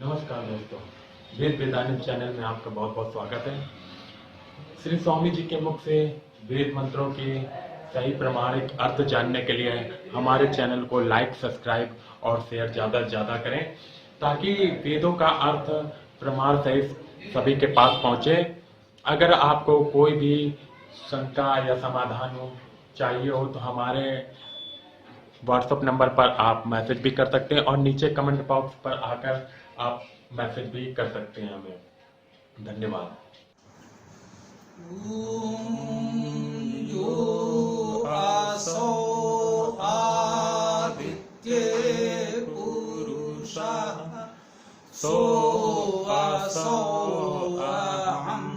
नमस्कार दोस्तों, वेद वेदांत चैनल में आपका बहुत बहुत स्वागत है। श्री स्वामी जी के मुख से वेद मंत्रों के सही प्रमाणिक अर्थ जानने के लिए हमारे चैनल को लाइक, सब्सक्राइब और शेयर ज़्यादा से ज़्यादा करें, ताकि वेदों का अर्थ प्रमाण सहित सभी के पास पहुँचे। अगर आपको कोई भी शंका या समाधान चाहिए हो तो हमारे व्हाट्सएप नंबर पर आप मैसेज भी कर सकते हैं और नीचे कमेंट बॉक्स पर आकर आप मैसेज भी कर सकते हैं हमें। धन्यवाद। यो आसो आदित्ये पुरुषः सो आसो अहम्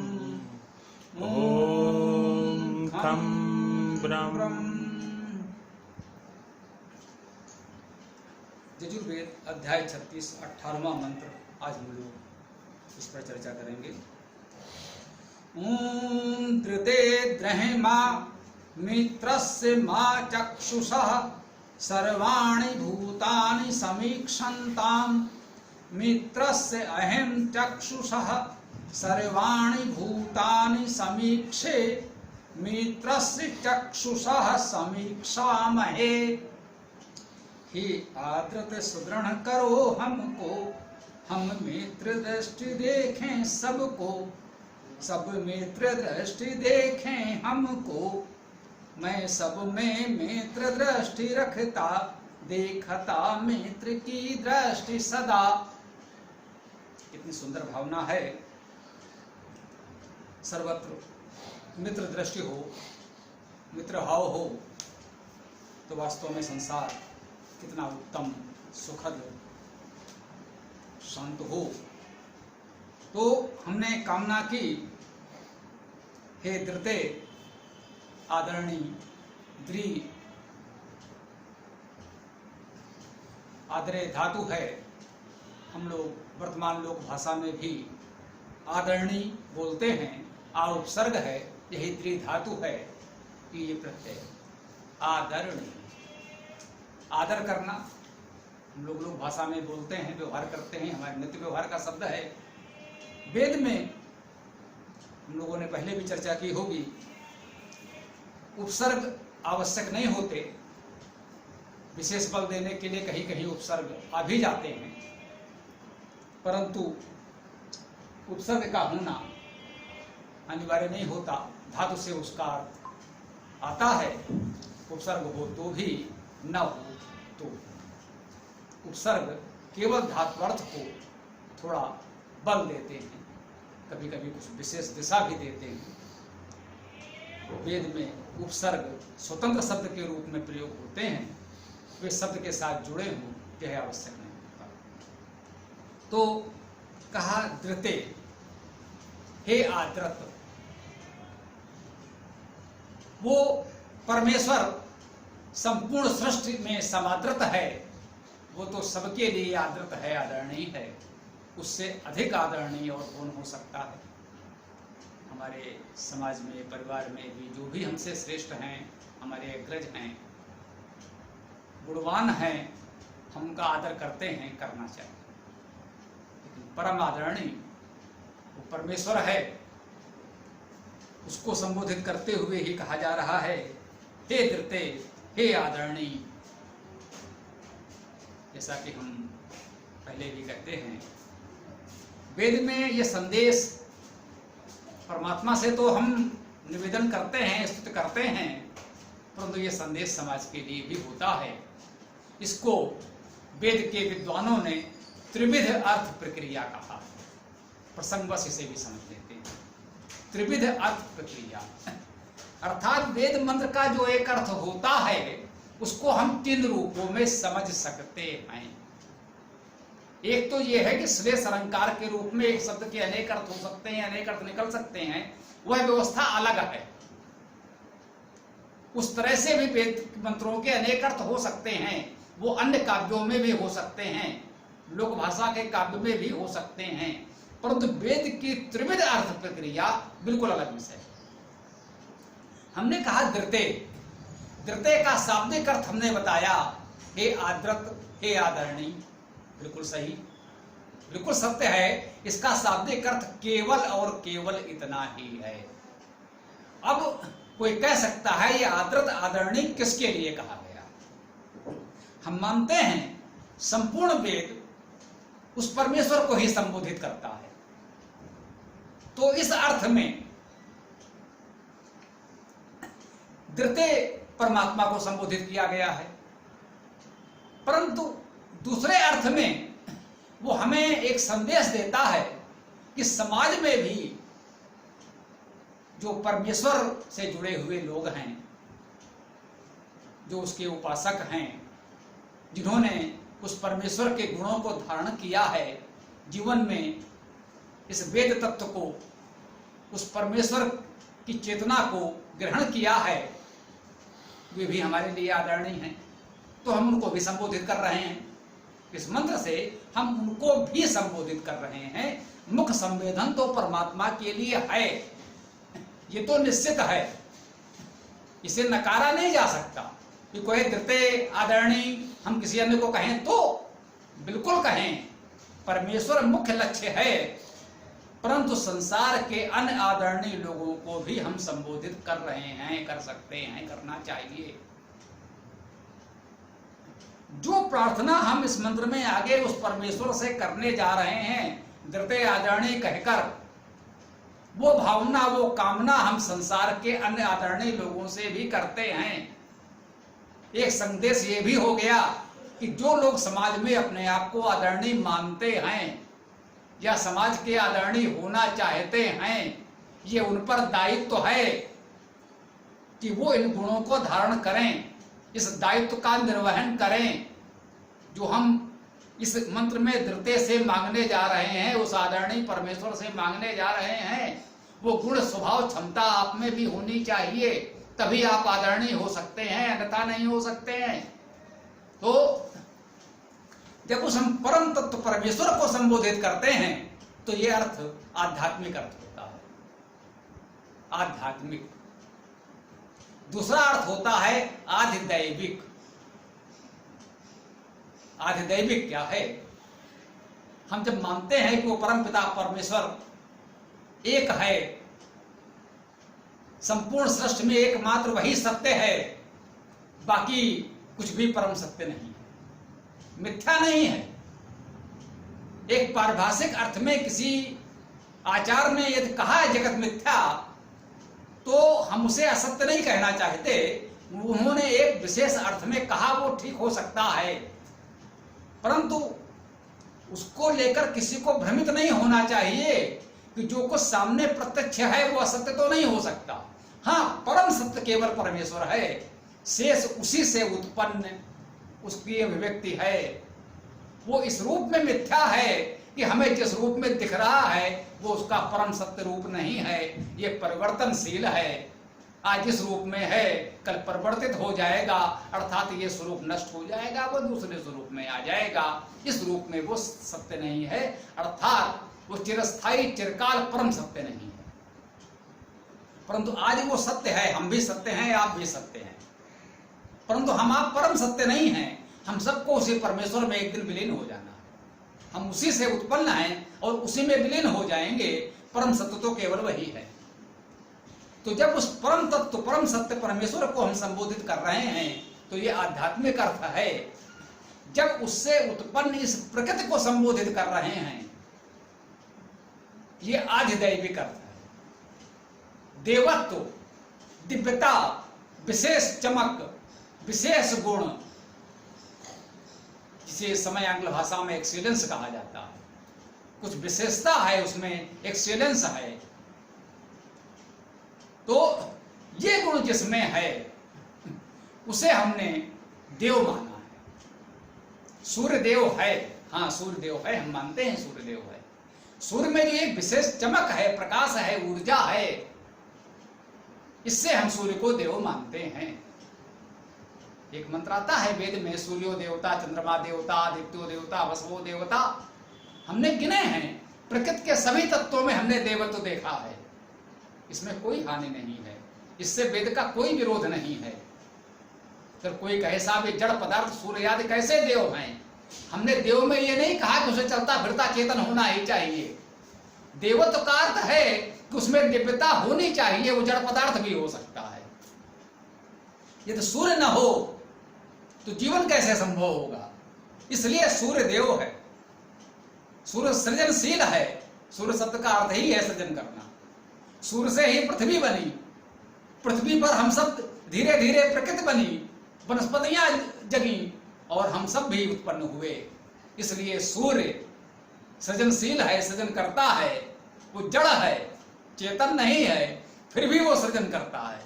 ॐ खं ब्रह्म। यजुर्वेद अध्याय 36 18वां मंत्र आज हम लोग इस पर चर्चा करेंगे। ॐ धृते द्रहिमा मित्रस्य मा चक्षुषः सर्वाणि भूतानि समीक्षन्ताम् मित्रस्य अहं चक्षुषः सर्वाणि भूतानि समीक्षे मित्रस्य चक्षुषः समीक्षामहे। हे आदृत सुदृढ़ करो हमको, हम मित्र दृष्टि देखें सबको, सब मित्र दृष्टि देखें हमको, मैं सब में मित्र दृष्टि रखता, देखता मित्र की दृष्टि सदा। कितनी सुंदर भावना है। सर्वत्र मित्र दृष्टि हो, मित्र भाव हो तो वास्तव में संसार कितना उत्तम, सुखद, शांत हो। तो हमने कामना की, हे धृते आदरणीय द्रि आदरे धातु है। हम लोग वर्तमान लोक भाषा में भी आदरणीय बोलते हैं। आ उपसर्ग है, यही द्रि धातु है। ये प्रत्यय आदरणीय, आदर करना हम लोग भाषा में बोलते हैं, व्यवहार करते हैं, हमारे नित्य व्यवहार का शब्द है। वेद में हम लोगों ने पहले भी चर्चा की होगी, उपसर्ग आवश्यक नहीं होते। विशेष बल देने के लिए कहीं कहीं उपसर्ग आ भी जाते हैं, परंतु उपसर्ग का होना अनिवार्य नहीं होता। धातु से उसका अर्थ आता है। उपसर्ग हो तो भी, न हो तो। उपसर्ग केवल धात्वर्थ को थोड़ा बल देते हैं, कभी कभी कुछ विशेष दिशा भी देते हैं। वेद में उपसर्ग स्वतंत्र शब्द के रूप में प्रयोग होते हैं, वे शब्द के साथ जुड़े हों यह आवश्यक नहीं होता। तो कहा धृते, हे आदृत। वो परमेश्वर संपूर्ण सृष्टि में समादृत है, वो तो सबके लिए आदृत है, आदरणीय है। उससे अधिक आदरणीय और कौन हो सकता है। हमारे समाज में, परिवार में भी जो भी हमसे श्रेष्ठ हैं, हमारे अग्रज हैं, गुणवान हैं, हम उनका आदर करते हैं, करना चाहिए। लेकिन परम आदरणीय वो परमेश्वर है, उसको संबोधित करते हुए ही कहा जा रहा है, हे धृते, हे आदरणीय। जैसा कि हम पहले भी कहते हैं, वेद में ये संदेश परमात्मा से तो हम निवेदन करते हैं, स्तुति करते हैं, परंतु ये संदेश समाज के लिए भी होता है। इसको वेद के विद्वानों ने त्रिविध अर्थ प्रक्रिया कहा। प्रसंगवश इसे भी समझ लेते हैं। त्रिविध अर्थ प्रक्रिया अर्थात वेद मंत्र का जो एक अर्थ होता है उसको हम 3 रूपों में समझ सकते हैं। एक तो यह है कि श्लेष अलंकार के रूप में एक शब्द के अनेक अर्थ हो सकते हैं, अनेक अर्थ निकल सकते हैं, वह व्यवस्था अलग है। उस तरह से भी वेद मंत्रों के अनेक अर्थ हो सकते हैं, वो अन्य काव्यों में भी हो सकते हैं, लोक भाषा के काव्य में भी हो सकते हैं, परंतु वेद की त्रिविध अर्थ प्रक्रिया बिल्कुल अलग विषय है। हमने कहा धृते, धृते का शाब्दिक अर्थ हमने बताया, हे आदृत, हे आदरणीय, बिल्कुल सही। बिल्कुल सत्य है। इसका शाब्दिक अर्थ केवल और केवल इतना ही है। अब कोई कह सकता है ये आदृत आदरणीय किसके लिए कहा गया? हम मानते हैं संपूर्ण वेद उस परमेश्वर को ही संबोधित करता है, तो इस अर्थ में द्वितीय परमात्मा को संबोधित किया गया है। परंतु दूसरे अर्थ में वो हमें एक संदेश देता है कि समाज में भी जो परमेश्वर से जुड़े हुए लोग हैं, जो उसके उपासक हैं, जिन्होंने उस परमेश्वर के गुणों को धारण किया है जीवन में, इस वेद तत्व को, उस परमेश्वर की चेतना को ग्रहण किया है, वे भी हमारे लिए आदरणीय हैं। तो हम उनको भी संबोधित कर रहे हैं। इस मंत्र से हम उनको भी संबोधित कर रहे हैं। मुख संवेदन तो परमात्मा के लिए है, ये तो निश्चित है, इसे नकारा नहीं जा सकता। कि कोई द्वितीय आदरणीय हम किसी अन्य को कहें तो बिल्कुल कहें, परमेश्वर मुख्य लक्ष्य है, परंतु संसार के अन्य आदरणीय लोगों को भी हम संबोधित कर रहे हैं, कर सकते हैं, करना चाहिए। जो प्रार्थना हम इस मंत्र में आगे उस परमेश्वर से करने जा रहे हैं द्वितीय आदरणीय कहकर, वो भावना, वो कामना हम संसार के अन्य आदरणीय लोगों से भी करते हैं। एक संदेश ये भी हो गया कि जो लोग समाज में अपने आप को आदरणीय मानते हैं या समाज के आदरणीय होना चाहते हैं, ये उन पर दायित्व है कि वो इन गुणों को धारण करें, इस दायित्व का निर्वहन करें। जो हम इस मंत्र में द्वितीय से मांगने जा रहे हैं, उस आदरणीय परमेश्वर से मांगने जा रहे हैं, वो गुण स्वभाव क्षमता आप में भी होनी चाहिए, तभी आप आदरणीय हो सकते हैं, अन्यथा नहीं हो सकते हैं। तो जब उस हम परम तत्व परमेश्वर को संबोधित करते हैं तो ये अर्थ आध्यात्मिक अर्थ होता है, आध्यात्मिक। दूसरा अर्थ होता है आधिदैविक। आधिदैविक क्या है? हम जब मानते हैं कि वो परम पिता परमेश्वर एक है, संपूर्ण सृष्टि में एकमात्र वही सत्य है, बाकी कुछ भी परम सत्य नहीं है, मिथ्या नहीं है। एक पारिभाषिक अर्थ में किसी आचार्य ने यदि कहा है जगत मिथ्या, तो हम उसे असत्य नहीं कहना चाहते। उन्होंने एक विशेष अर्थ में कहा, वो ठीक हो सकता है, परंतु उसको लेकर किसी को भ्रमित नहीं होना चाहिए कि जो कुछ सामने प्रत्यक्ष है वो असत्य तो नहीं हो सकता। हाँ, परम सत्य केवल परमेश्वर है, शेष उसी से उत्पन्न उसकी अभिव्यक्ति है। वो इस रूप में मिथ्या है कि हमें जिस रूप में दिख रहा है वो उसका परम सत्य रूप नहीं है, ये परिवर्तनशील है। आज इस रूप में है, कल परिवर्तित हो जाएगा, अर्थात ये स्वरूप नष्ट हो जाएगा, वो दूसरे स्वरूप में आ जाएगा। इस रूप में वो सत्य नहीं है, अर्थात वो चिरस्थायी चिरकाल परम सत्य नहीं है। परंतु आज वो सत्य है, हम भी सत्य हैं, आप भी सत्य हैं, परंतु हम आप परम सत्य नहीं हैं। हम सबको उसी परमेश्वर में एक दिन विलीन हो जाना है। हम उसी से उत्पन्न हैं और उसी में विलीन हो जाएंगे। परम सत्य तो केवल वही है। तो जब उस परम तत्व परम सत्य परमेश्वर को हम संबोधित कर रहे हैं तो ये आध्यात्मिक अर्थ है। जब उससे उत्पन्न इस प्रकृति को संबोधित कर रहे हैं, ये आधिदैविक अर्थ है। देवत्व, दिव्यता, विशेष चमक, विशेष गुण, जिसे समय आंग्ल भाषा में एक्सीलेंस कहा जाता है, कुछ विशेषता है उसमें, एक्सीलेंस है। तो ये गुण जिसमें है उसे हमने देव माना है। सूर्य देव है, हाँ सूर्य देव है, हम मानते हैं सूर्य देव है। सूर्य में जो एक विशेष चमक है, प्रकाश है, ऊर्जा है, इससे हम सूर्य को देव मानते हैं। एक मंत्र आता है वेद में, सूर्यो देवता, चंद्रमा देवता, आदित्यो देवता, वसवो देवता। हमने गिने हैं, प्रकृति के सभी तत्वों में हमने देवत्व देखा है। इसमें कोई हानि नहीं है, इससे वेद का कोई विरोध नहीं है। फिर कोई कहे साहब ये जड़ पदार्थ सूर्य आदि कैसे देव हैं? हमने देव में ये नहीं कहा कि उसे चलता फिरता चेतन होना ही चाहिए। देवत्व का अर्थ है कि उसमें दिव्यता होनी चाहिए, वो जड़ पदार्थ भी हो सकता है। यदि सूर्य न हो तो जीवन कैसे संभव होगा? इसलिए सूर्य देव है, सूर्य सृजनशील है। सूर्य शब्द का अर्थ ही है सृजन करना। सूर्य से ही पृथ्वी बनी, पृथ्वी पर हम सब धीरे धीरे प्रकृति बनी, वनस्पतियां जगी और हम सब भी उत्पन्न हुए। इसलिए सूर्य सृजनशील है, सृजन करता है। वो जड़ है, चेतन नहीं है, फिर भी वो सृजन करता है।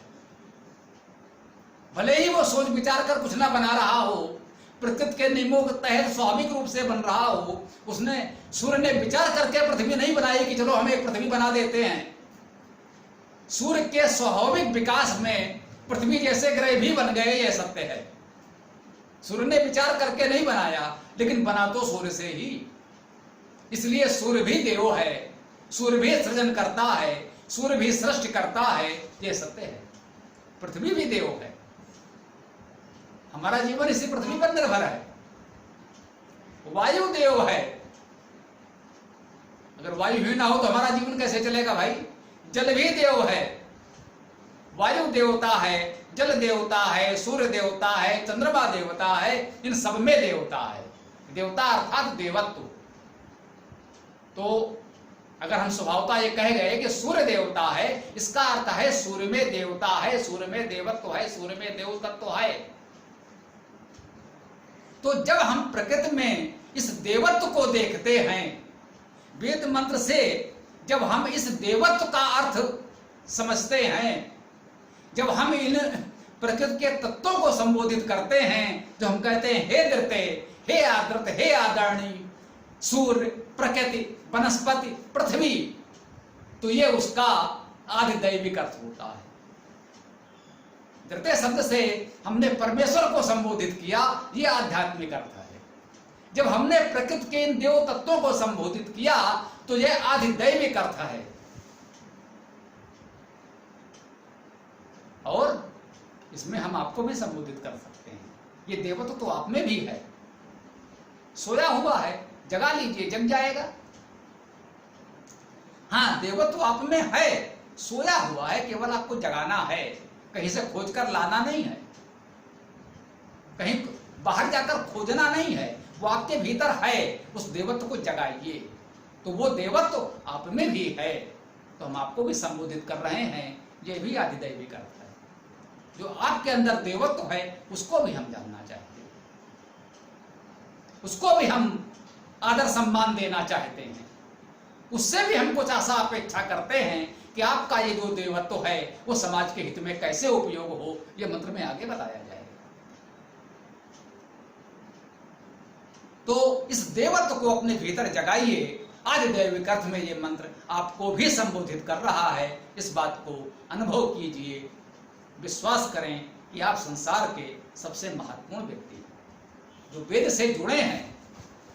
भले ही वो सोच विचार कर कुछ ना बना रहा हो, प्रकृति के नियमों के तहत स्वाभाविक रूप से बन रहा हो। उसने सूर्य ने विचार करके पृथ्वी नहीं बनाई कि चलो हम एक पृथ्वी बना देते हैं। सूर्य के स्वाभाविक विकास में पृथ्वी जैसे ग्रह भी बन गए, यह सत्य है। सूर्य ने विचार करके नहीं बनाया, लेकिन बना तो सूर्य से ही। इसलिए सूर्य भी देव है, सूर्य भी सृजन करता है, सूर्य भी सृष्टि करता है, यह सत्य है। पृथ्वी भी देव है। हमारा जीवन इसी पृथ्वी पर निर्भर है। वायु देव है। अगर वायु ही ना हो तो हमारा जीवन कैसे चलेगा भाई? जल भी देव है। वायु देवता है, जल देवता है, सूर्य देवता है, चंद्रमा देवता है, इन सब में देवता है। देवता अर्थात देवत्व। तो अगर हम स्वभावता ये कह गए कि सूर्य देवता है, इसका अर्थ है सूर्य में देवता है, सूर्य में देवत्व है, सूर्य में देव तत्व है। तो जब हम प्रकृति में इस देवत्व को देखते हैं, वेद मंत्र से जब हम इस देवत्व का अर्थ समझते हैं, जब हम इन प्रकृति के तत्वों को संबोधित करते हैं, जो हम कहते हैं हे दृते, हे आदृत, हे आदरणी, सूर्य, प्रकृति, वनस्पति, पृथ्वी, तो ये उसका आधिदैविक अर्थ होता है। धृते शब्द से हमने परमेश्वर को संबोधित किया, ये आध्यात्मिक अर्थ है। जब हमने प्रकृति के इन देव तत्वों को संबोधित किया तो यह आधिदैविक अर्थ है। और इसमें हम आपको भी संबोधित कर सकते हैं। ये देवत्व तो आप में भी है। सोया हुआ है, जगा लीजिए, जग जाएगा। हाँ, देवत्व आप में है, सोया हुआ है, केवल आपको जगाना है, कहीं से खोज कर लाना नहीं है, कहीं बाहर जाकर खोजना नहीं है, वो आपके भीतर है। उस देवत्व को जगाइए, तो वो देवत्व आप में भी है। तो हम आपको भी संबोधित कर रहे हैं, ये भी आधिदैविक अर्थ है। जो आपके अंदर देवत्व है उसको भी हम जानना चाहते हैं, उसको भी हम आदर सम्मान देना चाहते हैं, उससे भी हम कुछ आशा अपेक्षा करते हैं कि आपका ये जो देवत्व है वो समाज के हित में कैसे उपयोग हो, ये मंत्र में आगे बताया जाएगा। तो इस देवत्व को अपने भीतर जगाइए। आधिदैविक अर्थ में ये मंत्र आपको भी संबोधित कर रहा है। इस बात को अनुभव कीजिए, विश्वास करें कि आप संसार के सबसे महत्वपूर्ण व्यक्ति हैं, जो वेद से जुड़े हैं,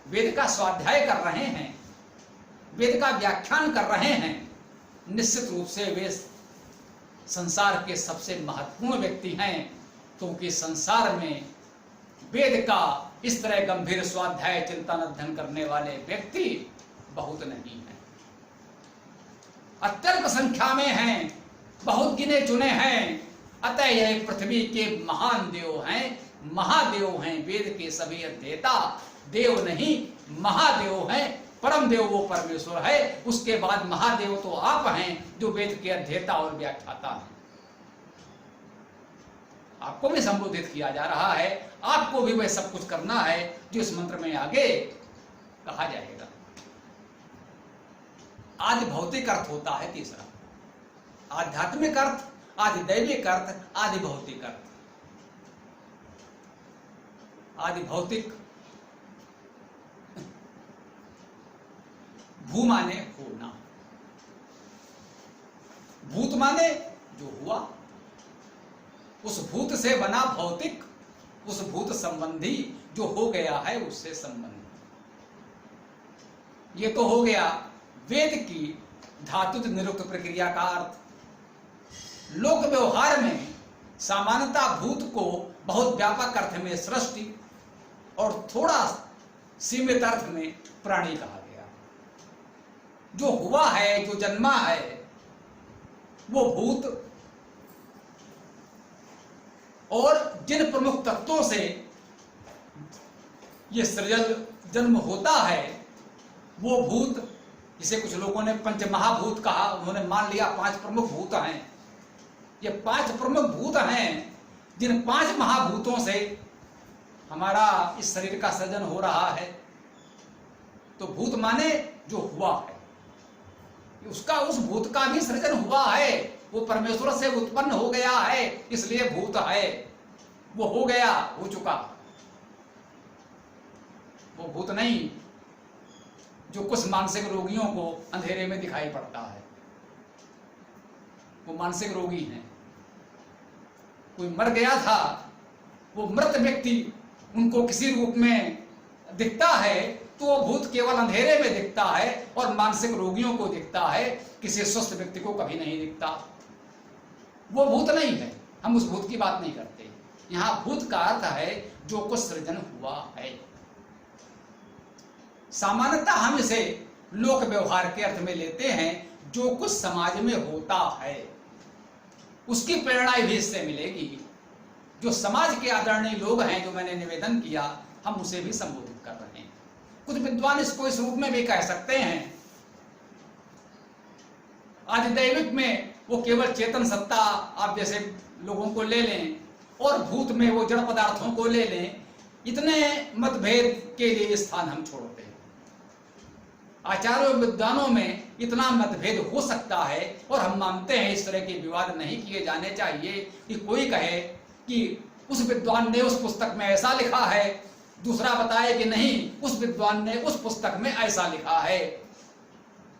वेद का स्वाध्याय कर रहे हैं, वेद का व्याख्यान कर रहे हैं। निश्चित रूप से वे संसार के सबसे महत्वपूर्ण व्यक्ति हैं, क्योंकि संसार में वेद का इस तरह गंभीर स्वाध्याय चिंतन अध्ययन करने वाले व्यक्ति बहुत नहीं हैं, अत्यल्प संख्या में हैं, बहुत गिने चुने हैं। अतः यह पृथ्वी के महान देव हैं, महादेव हैं। वेद के सभी अध्येता देव नहीं, महादेव हैं। परम देव वो परमेश्वर है, उसके बाद महादेव तो आप हैं, जो वेद के अध्येता और व्याख्याता हैं। आपको भी संबोधित किया जा रहा है, आपको भी वह सब कुछ करना है जो इस मंत्र में आगे कहा जाएगा। आदि भौतिक अर्थ होता है तीसरा, आध्यात्मिक अर्थ, आदि दैविक अर्थ, आदि भौतिक अर्थ। आदि भौतिक, भू माने होना, भूत माने जो हुआ, उस भूत से बना भौतिक, उस भूत संबंधी जो हो गया है उससे संबंधी। ये तो हो गया वेद की धातु निरुक्त प्रक्रिया का अर्थ। लोक व्यवहार में सामान्यता भूत को बहुत व्यापक अर्थ में सृष्टि और थोड़ा सीमित अर्थ में प्राणी कहा गया। जो हुआ है, जो जन्मा है, वो भूत, और जिन प्रमुख तत्वों से ये सृजन जन्म होता है वो भूत, जिसे कुछ लोगों ने पंचमहाभूत कहा, उन्होंने मान लिया 5 प्रमुख भूत हैं। ये 5 प्रमुख भूत हैं, जिन 5 महाभूतों से हमारा इस शरीर का सृजन हो रहा है। तो भूत माने जो हुआ है, उसका, उस भूत का भी सृजन हुआ है। वो परमेश्वर से उत्पन्न हो गया है, इसलिए भूत है। वो हो गया, हो चुका। वो भूत नहीं जो कुछ मानसिक रोगियों को अंधेरे में दिखाई पड़ता है। वो मानसिक रोगी हैं। कोई मर गया था, वो मृत व्यक्ति उनको किसी रूप में दिखता है, तो वो भूत केवल अंधेरे में दिखता है और मानसिक रोगियों को दिखता है, किसी स्वस्थ व्यक्ति को कभी नहीं दिखता। वो भूत नहीं है, हम उस भूत की बात नहीं करते। यहां भूत का अर्थ है जो कुछ सृजन हुआ है। सामान्यतः हम इसे लोक व्यवहार के अर्थ में लेते हैं, जो कुछ समाज में होता है उसकी प्रेरणा भी इससे मिलेगी। जो समाज के आदरणीय लोग हैं, जो मैंने निवेदन किया, हम उसे भी संबोधित कर रहे हैं। कुछ विद्वान इसको इस रूप में भी कह सकते हैं, आदिदैविक में वो केवल चेतन सत्ता आप जैसे लोगों को ले लें, और भूत में वो जड़ पदार्थों को ले लें। इतने मतभेद के लिए स्थान हम छोड़ते हैं। आचार्यों विद्वानों में इतना मतभेद हो सकता है, और हम मानते हैं इस तरह के विवाद नहीं किए जाने चाहिए कि कोई कहे कि उस विद्वान ने उस पुस्तक में ऐसा लिखा है, दूसरा बताए कि नहीं उस विद्वान ने उस पुस्तक में ऐसा लिखा है।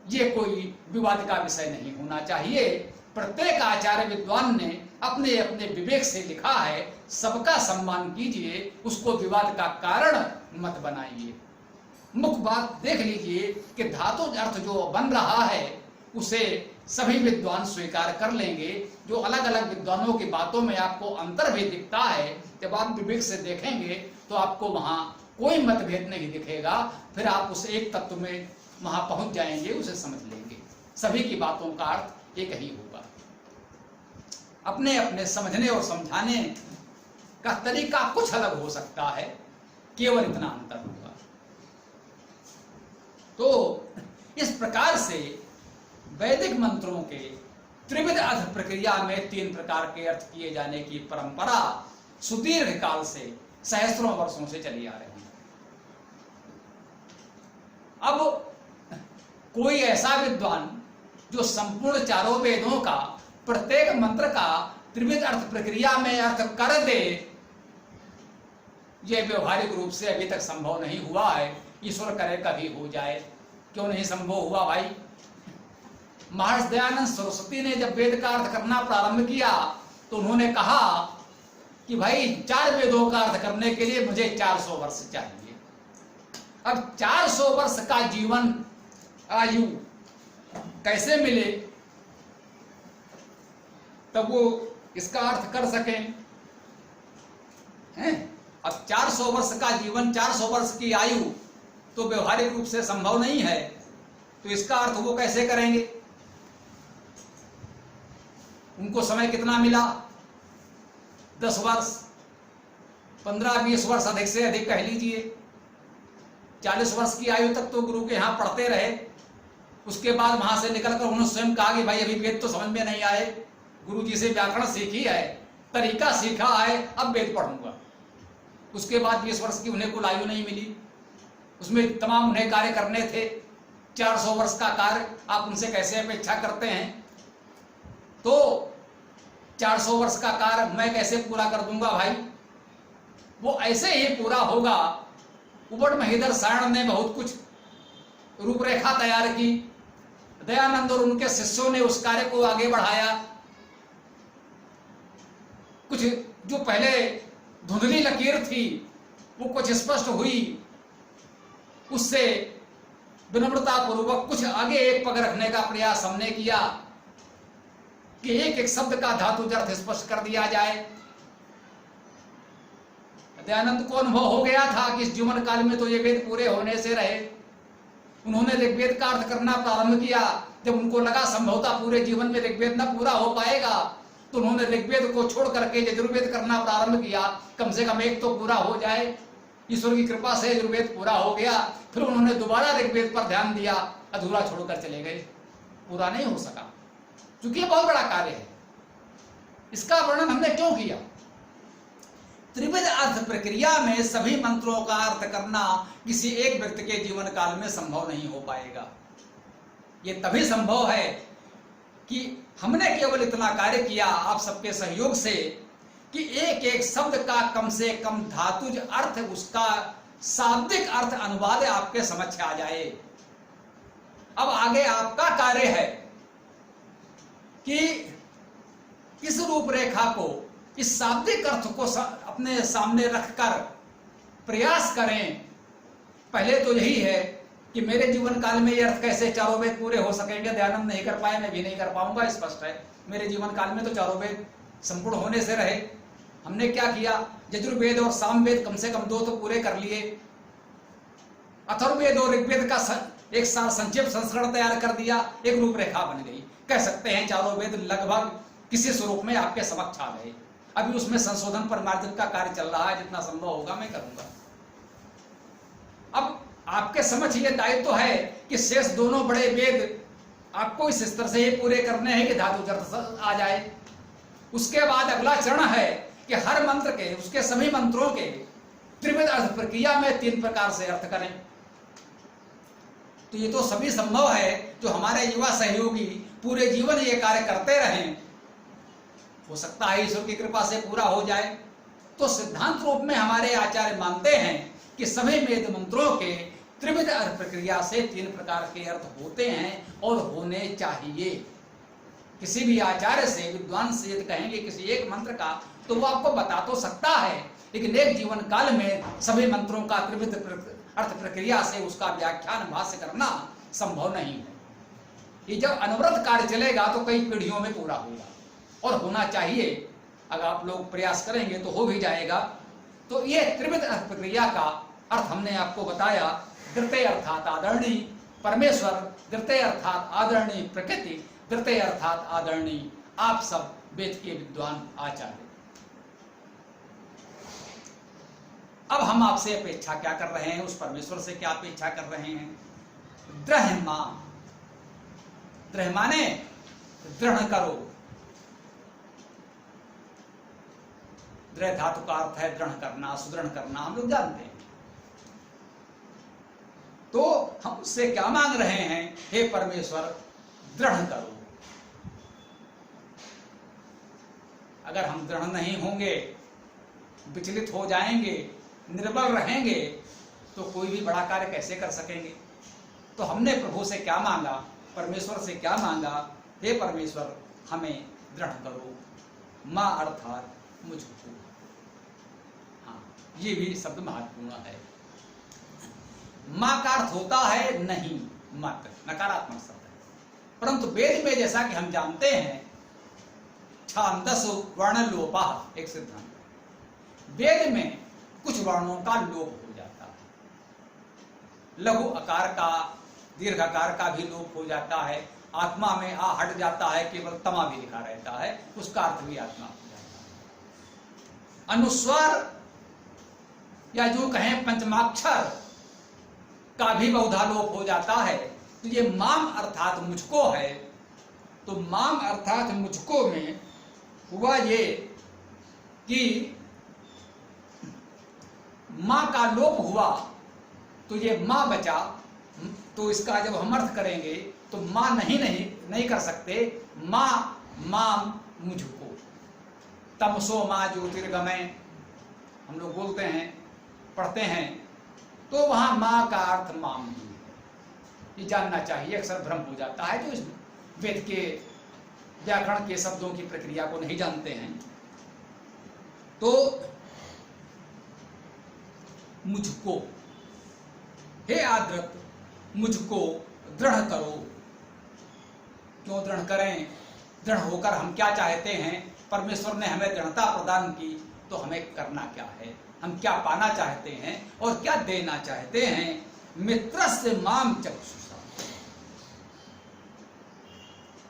ये कोई विवाद का विषय नहीं होना चाहिए। प्रत्येक आचार्य विद्वान ने अपने अपने विवेक से लिखा है, सबका सम्मान कीजिए, उसको विवाद का कारण मत बनाइए। मुख्य बात देख लीजिए कि धातु अर्थ जो बन रहा है उसे सभी विद्वान स्वीकार कर लेंगे। जो अलग अलग विद्वानों की बातों में आपको अंतर भी दिखता है, जब आप विवेक से देखेंगे तो आपको वहां कोई मतभेद नहीं दिखेगा। फिर आप उस एक तत्व में वहां पहुंच जाएंगे, उसे समझ लेंगे। सभी की बातों का अर्थ एक ही होगा। अपने अपने समझने और समझाने का तरीका कुछ अलग हो सकता है, केवल इतना अंतर होगा। तो इस प्रकार से वैदिक मंत्रों के त्रिविध अर्थ प्रक्रिया में 3 प्रकार के अर्थ किए जाने की परंपरा सुदीर्घ काल से, सहस्त्रों वर्षों से चली आ रही है। अब कोई ऐसा विद्वान जो संपूर्ण चारों वेदों का प्रत्येक मंत्र का त्रिविध अर्थ प्रक्रिया में अर्थ कर दे, यह व्यवहारिक रूप से अभी तक संभव नहीं हुआ है। ईश्वर करे कभी हो जाए। क्यों नहीं संभव हुआ भाई? महर्षि दयानंद सरस्वती ने जब वेद का अर्थ करना प्रारंभ किया तो उन्होंने कहा कि भाई 4 वेदों का अर्थ करने के लिए मुझे 400 वर्ष चाहिए। अब 400 वर्ष का जीवन आयु कैसे मिले तब वो इसका अर्थ कर सकें? हैं? अब 400 वर्ष का जीवन, 400 वर्ष की आयु तो व्यवहारिक रूप से संभव नहीं है, तो इसका अर्थ वो कैसे करेंगे? उनको समय कितना मिला? 10 वर्ष, 15-20 वर्ष, अधिक से अधिक कह लीजिए। 40 वर्ष की आयु तक तो गुरु के यहाँ पढ़ते रहे। उसके बाद वहां से निकलकर उन्होंने स्वयं कहा कि भाई अभी वेद तो समझ में नहीं आए, गुरु जी से व्याकरण सीखी है, तरीका सीखा है, अब वेद पढ़ूंगा। उसके बाद 20 वर्ष की उन्हें कुल आयु नहीं मिली। उसमें तमाम उन्हें कार्य करने थे। 400 वर्ष का कार्य आप उनसे कैसे अपेक्षा करते हैं? तो 400 वर्ष का कार्य मैं कैसे पूरा कर दूंगा भाई? वो ऐसे ही पूरा होगा। उबड़ महीधर सारण ने बहुत कुछ रूपरेखा तैयार की, दयानंद और उनके शिष्यों ने उस कार्य को आगे बढ़ाया। कुछ जो पहले धुंधली लकीर थी वो कुछ स्पष्ट हुई, उससे विनम्रता पूर्वक कुछ आगे एक पग रखने का प्रयास हमने किया कि एक एक शब्द का धातु अर्थ स्पष्ट कर दिया जाए। दयानंद को अनुभव हो गया था कि इस जीवन काल में तो ये वेद पूरे होने से रहे। उन्होंने ऋग्वेद का अर्थ करना प्रारंभ किया। जब उनको लगा संभवतः पूरे जीवन में ऋग्वेद न पूरा हो पाएगा, तो उन्होंने ऋग्वेद को छोड़ करके यजुर्वेद करना प्रारंभ किया। कम से कम एक तो पूरा हो जाए। ईश्वर की कृपा से यजुर्वेद पूरा हो गया। फिर उन्होंने दोबारा ऋग्वेद पर ध्यान दिया, अधूरा छोड़कर चले गए, पूरा नहीं हो सका। क्योंकि ये बहुत बड़ा कार्य है। इसका वर्णन हमने क्यों किया? त्रिविध अर्थ प्रक्रिया में सभी मंत्रों का अर्थ करना किसी एक व्यक्ति के जीवन काल में संभव नहीं हो पाएगा। ये तभी संभव है कि हमने केवल इतना कार्य किया आप सबके सहयोग से कि एक एक शब्द का कम से कम धातुज अर्थ, उसका शाब्दिक अर्थ अनुवाद आपके समक्ष आ जाए। अब आगे आपका कार्य है कि इस रूपरेखा को, इस शाब्दिक अर्थ को अपने सामने रखकर प्रयास करें। पहले तो यही है कि मेरे जीवन काल में ये अर्थ कैसे चारों वेद पूरे हो सकेंगे। दयानंद नहीं कर पाए, मैं भी नहीं कर पाऊंगा, स्पष्ट है। मेरे जीवन काल में तो चारों वेद संपूर्ण होने से रहे। हमने क्या किया? यजुर्वेद और सामवेद कम से कम 2 तो पूरे कर लिए। अथर्ववेद और ऋग्वेद का एक संक्षिप्त संस्करण तैयार कर दिया, एक रूपरेखा बन गई। कह सकते हैं चारों वेद लगभग किसी स्वरूप में आपके समक्ष आ गए। अभी उसमें संशोधन परिमार्जन का कार्य चल रहा है, जितना संभव होगा मैं करूंगा। अब आपके समक्ष ये दायित्व है कि शेष दोनों बड़े वेद आपको इस स्तर से ही पूरे करने हैं कि धातु अर्थ आ जाए। उसके बाद अगला चरण है कि हर मंत्र के, उसके सभी मंत्रों के त्रिविध अर्थ प्रक्रिया में 3 प्रकार से अर्थ करें। तो ये तो सभी संभव है। जो हमारे युवा सहयोगी पूरे जीवन ये कार्य करते रहें, हो सकता है ईश्वर की कृपा से पूरा हो जाए। तो सिद्धांत रूप में हमारे आचार्य मानते हैं कि सभी वेद मंत्रों के त्रिविध अर्थ प्रक्रिया से 3 प्रकार के अर्थ होते हैं और होने चाहिए। किसी भी आचार्य से, विद्वान से यदि कहेंगे किसी एक मंत्र का, तो वो आपको बता तो सकता है, लेकिन एक जीवन काल में सभी मंत्रों का त्रिविध अर्थ प्रक्रिया से उसका व्याख्यान भाष्य करना संभव नहीं है। ये जब अनवरत कार्य चलेगा तो कई पीढ़ियों में पूरा होगा और होना चाहिए। अगर आप लोग प्रयास करेंगे तो हो भी जाएगा। तो ये त्रिविध अर्थ प्रक्रिया का अर्थ हमने आपको बताया। द्वितीय अर्थात आदरणीय परमेश्वर, द्वितीय अर्थात आदरणीय प्रकृति, द्वितीय अर्थात आदरणीय आप सब वेद के विद्वान आचार्य। अब हम आपसे अपेक्षा क्या कर रहे हैं, उस परमेश्वर से क्या अपेक्षा कर रहे हैं? द्रह्मा, द्रह माने दृढ़ करो। द्रह धातु का अर्थ है दृढ़ करना, सुदृढ़ करना, हम लोग जानते हैं। तो हम उससे क्या मांग रहे हैं? हे परमेश्वर, दृढ़ करो। अगर हम दृढ़ नहीं होंगे, विचलित हो जाएंगे, निर्बल रहेंगे, तो कोई भी बड़ा कार्य कैसे कर सकेंगे? तो हमने प्रभु से क्या मांगा, परमेश्वर से क्या मांगा? हे परमेश्वर, हमें दृढ़ करो। मां अर्थात मुझको। हाँ, ये भी शब्द महत्वपूर्ण है। मां का अर्थ होता है नहीं, मत, नकारात्मक शब्द है। परंतु वेद में जैसा कि हम जानते हैं, छांदस वर्ण लोपा एक सिद्धांत है। वेद में कुछ वर्णों का लोप हो जाता है। लघु आकार का, दीर्घ आकार का भी लोप हो जाता है। आत्मा में आ हट जाता है, केवल तमा भी लिखा रहता है, उसका अर्थ भी आत्मा हो जाता है। अनुस्वार या जो कहें पंचमाक्षर का भी बहुधा लोप हो जाता है। तो ये माम अर्थात मुझको है। तो माम अर्थात मुझको में हुआ ये कि मां का लोप हुआ, तो ये मां बचा। तो इसका जब हम अर्थ करेंगे तो मां नहीं कर सकते। मां माम मुझको, तमसो मां ज्योतिर्गमय हम लोग बोलते हैं, पढ़ते हैं। तो वहां मां का अर्थ माम ही है। ये जानना चाहिए, अक्सर भ्रम हो जाता है जो इस वेद के व्याकरण के शब्दों की प्रक्रिया को नहीं जानते हैं। तो मुझको, हे आदृत, मुझको दृढ़ करो। क्यों दृढ़ करें? दृढ़ होकर हम क्या चाहते हैं? परमेश्वर ने हमें दृढ़ता प्रदान की, तो हमें करना क्या है? हम क्या पाना चाहते हैं और क्या देना चाहते हैं। मित्रस्य माम चक्षुषा,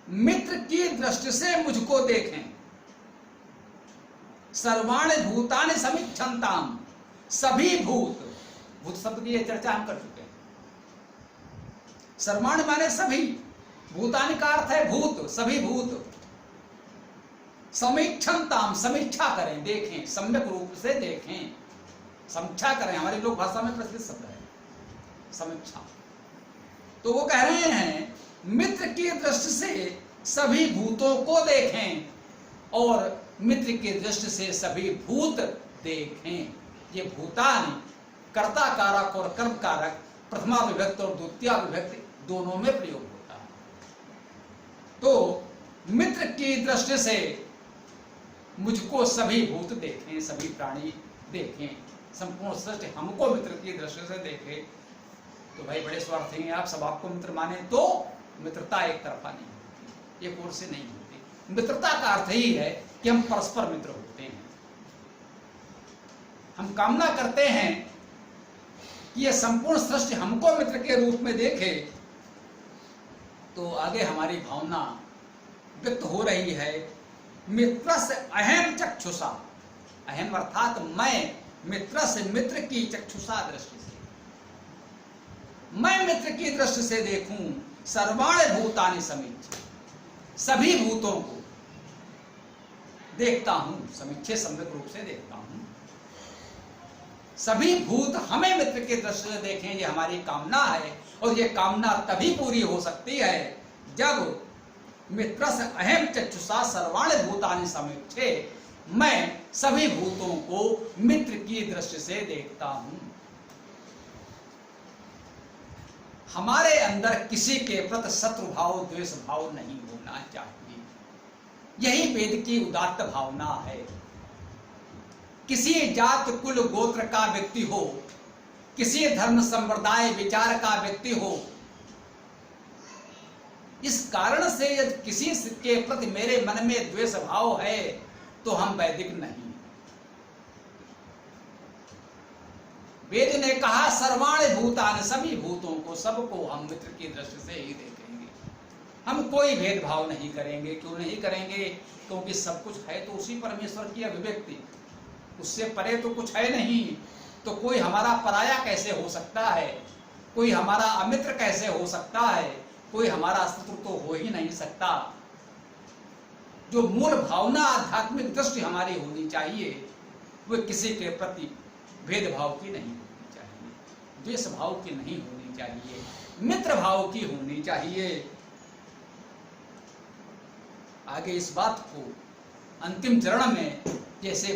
मित्र की दृष्टि से मुझको देखें। सर्वाणि भूतानि समीक्षन्ताम, सभी भूत, भूत शब्द की ये चर्चा हम कर चुके हैं। सर्वाणि माने सभी, भूतानि का अर्थ है भूत, सभी भूत। समीक्षन्ताम, समीक्षा करें, देखें, सम्यक रूप से देखें, समीक्षा करें, हमारी लोक भाषा में प्रचलित शब्द है समीक्षा। तो वो कह रहे हैं मित्र की दृष्टि से सभी भूतों को देखें और मित्र की दृष्टि से सभी भूत देखें। ये भूतानि कर्ता कारक और कर्म कारक प्रथमा विभक्ति और द्वितीया विभक्ति दोनों में प्रयोग होता है। तो मित्र की दृष्टि से मुझको सभी भूत देखें, सभी प्राणी देखें, संपूर्ण सृष्टि हमको मित्र की दृष्टि से देखे। तो भाई बड़े स्वार्थी हैं आप, सब आपको मित्र माने तो मित्रता एक तरफा नहीं होती, एक ओर से नहीं होती। मित्रता का अर्थ ही है कि हम परस्पर मित्र होते हैं। हम कामना करते हैं कि यह संपूर्ण सृष्टि हमको मित्र के रूप में देखे, तो आगे हमारी भावना व्यक्त हो रही है। मित्र से अहम चक्षुषा, अहम अर्थात मैं मित्र से, मित्र की चक्षुषा दृष्टि से, मैं मित्र की दृष्टि से देखूं। सर्वाणि भूतानि समीक्षे, सभी भूतों को देखता हूं, समीक्षे सम्यक रूप से देखता हूं। सभी भूत हमें मित्र की दृष्टि से देखें, ये हमारी कामना है। और ये कामना तभी पूरी हो सकती है जब मित्र से अहम चक्षुषा सर्वाणि भूतानि समीक्षे, मैं सभी भूतों को मित्र की दृष्टि से देखता हूं। हमारे अंदर किसी के प्रति शत्रु भाव, द्वेष भाव नहीं होना चाहिए। यही वेद की उदात्त भावना है। किसी जात कुल गोत्र का व्यक्ति हो, किसी धर्म संप्रदाय विचार का व्यक्ति हो, इस कारण से यदि किसी के प्रति मेरे मन में द्वेष भाव है तो हम वैदिक नहीं। वेद ने कहा सर्वाणि भूतानि, सभी भूतों को, सबको हम मित्र की दृष्टि से ही देखेंगे। हम कोई भेदभाव नहीं करेंगे। क्यों नहीं करेंगे? क्योंकि सब कुछ है तो उसी परमेश्वर की अभिव्यक्ति, उससे परे तो कुछ है नहीं। तो कोई हमारा पराया कैसे हो सकता है? कोई हमारा अमित्र कैसे हो सकता है? कोई हमारा शत्रु तो हो ही नहीं सकता। जो मूल भावना, आध्यात्मिक दृष्टि हमारी होनी चाहिए, वो किसी के प्रति भेदभाव की नहीं होनी चाहिए, द्वेष भाव की नहीं होनी चाहिए, मित्र भाव की होनी चाहिए। आगे इस बात को अंतिम चरण में जैसे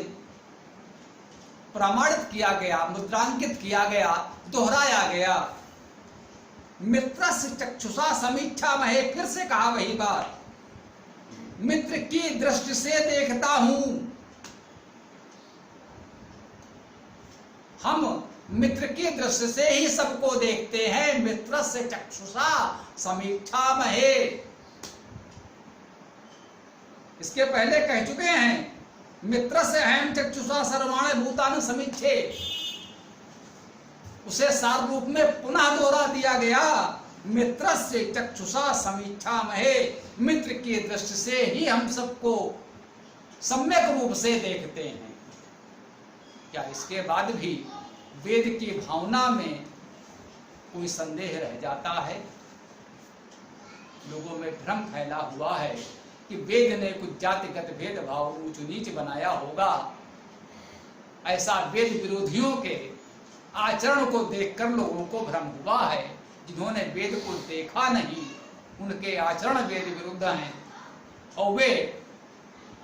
प्रमाणित किया गया, मुद्रांकित किया गया, दोहराया गया। मित्र से चक्षुषा समीक्षा महे, फिर से कहा वही बात, मित्र की दृष्टि से देखता हूं। हम मित्र की दृष्टि से ही सबको देखते हैं। मित्र से चक्षुषा समीक्षा महे, इसके पहले कह चुके हैं मित्र से अहम चक्षुषा सर्वाणि भूतानि समीक्षे, उसे सार रूप में पुनः दोहरा दिया गया। मित्र से चक्षुषा समीक्षा महे, मित्र की दृष्टि से ही हम सबको सम्यक रूप से देखते हैं। क्या इसके बाद भी वेद की भावना में कोई संदेह रह जाता है? लोगों में भ्रम फैला हुआ है कि वेद ने कुछ जातिगत भेदभाव, ऊंच नीच बनाया होगा। ऐसा वेद विरोधियों के आचरण को देखकर लोगों को भ्रम हुआ है। जिन्होंने वेद को देखा नहीं, उनके आचरण वेद विरुद्ध हैं और वे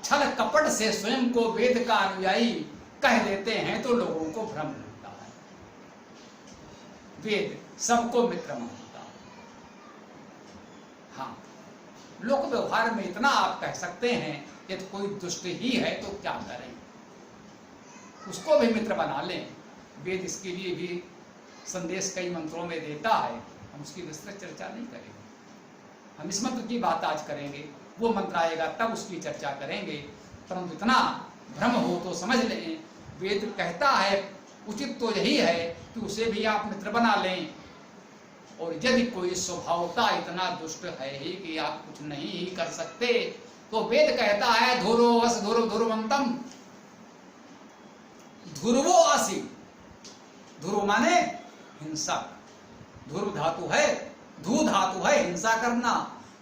छल कपट से स्वयं को वेद का अनुयायी कह देते हैं, तो लोगों को भ्रम होता है। वेद सबको मित्र मानता है। हाँ, लोक व्यवहार में इतना आप कह सकते हैं, यदि कोई दुष्ट ही है तो क्या करें, उसको भी मित्र बना लें। वेद इसके लिए भी संदेश कई मंत्रों में देता है, हम उसकी विस्तृत चर्चा नहीं करेंगे। हम इस मंत्र की बात आज करेंगे, वो मंत्र आएगा तब उसकी चर्चा करेंगे। परंतु इतना भ्रम हो तो समझ लें वेद कहता है उचित तो यही है कि उसे भी आप मित्र बना लें। और यदि कोई स्वभावता इतना दुष्ट है ही कि आप कुछ नहीं ही कर सकते, तो वेद कहता है धुर्वस धुर्व धुर्वंतम, ध्रुवो असि। ध्रुव माने हिंसा, ध्रुव धातु है, धू धातु है हिंसा करना।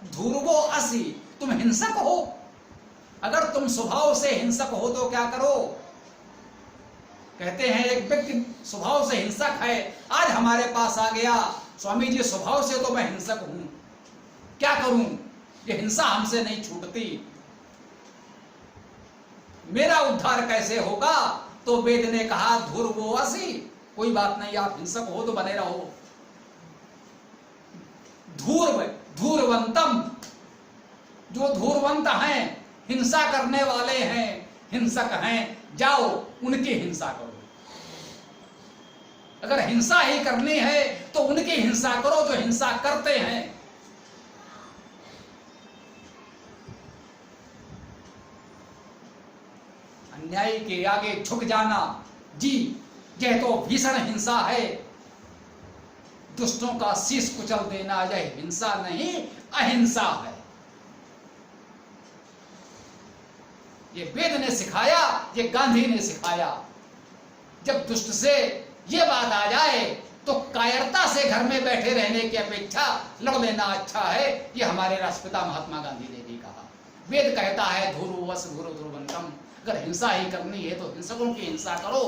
ध्रुवो असि, तुम हिंसक हो। अगर तुम स्वभाव से हिंसक हो तो क्या करो? कहते हैं एक व्यक्ति स्वभाव से हिंसक है, आज हमारे पास आ गया, स्वामी जी स्वभाव से तो मैं हिंसक हूं, क्या करूं? ये हिंसा हमसे नहीं छूटती, मेरा उद्धार कैसे होगा? तो वेद ने कहा धुर्वो असि, कोई बात नहीं, आप हिंसक हो तो बने रहो। धूर्व धूर्वंतम, जो धूर्वंत हैं, हिंसा करने वाले हैं, हिंसक हैं, जाओ उनकी हिंसा करो। अगर हिंसा ही करनी है तो उनकी हिंसा करो जो हिंसा करते हैं। अन्यायी के आगे झुक जाना, जी यह तो भीषण हिंसा है। दुष्टों का शीश कुचल देना यह हिंसा नहीं, अहिंसा है। ये वेद ने सिखाया, ये गांधी ने सिखाया। जब दुष्ट से ये बात आ जाए तो कायरता से घर में बैठे रहने की अपेक्षा लड़ लेना अच्छा है। ये हमारे राष्ट्रपिता महात्मा गांधी ने भी कहा। वेद कहता है धुर्वस धुर्व धुर्वंतम, अगर हिंसा ही करनी है तो हिंसकों की हिंसा करो।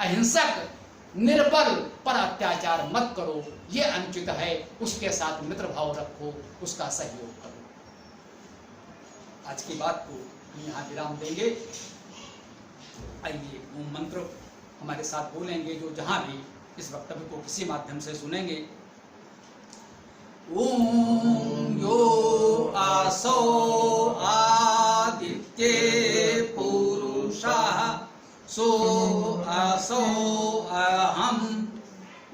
अहिंसक निर्बल पर अत्याचार मत करो, ये अनुचित है। उसके साथ मित्र भाव रखो, उसका सहयोग करो। आज की बात को हम यहाँ विराम देंगे। आइए ओम मंत्र हमारे साथ बोलेंगे जो जहां भी इस वक्तव्य को किसी माध्यम से सुनेंगे। ओम यो आसो आदित्य पुरुषः सो आसो अहम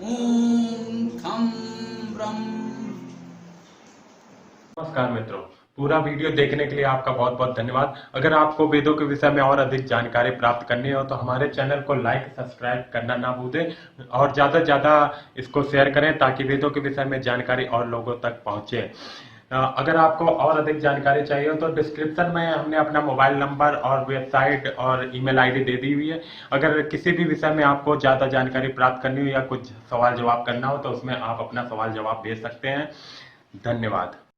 ओम खम ब्रह्म। नमस्कार मित्रों, पूरा वीडियो देखने के लिए आपका बहुत बहुत धन्यवाद। अगर आपको वेदों के विषय में और अधिक जानकारी प्राप्त करनी हो तो हमारे चैनल को लाइक सब्सक्राइब करना ना भूलें और ज़्यादा से ज़्यादा इसको शेयर करें ताकि वेदों के विषय में जानकारी और लोगों तक पहुंचे। अगर आपको और अधिक जानकारी चाहिए हो तो डिस्क्रिप्शन में हमने अपना मोबाइल नंबर और वेबसाइट और ईमेल आईडी दे दी हुई है। अगर किसी भी विषय में आपको ज़्यादा जानकारी प्राप्त करनी हो या कुछ सवाल जवाब करना हो तो उसमें आप अपना सवाल जवाब भेज सकते हैं। धन्यवाद।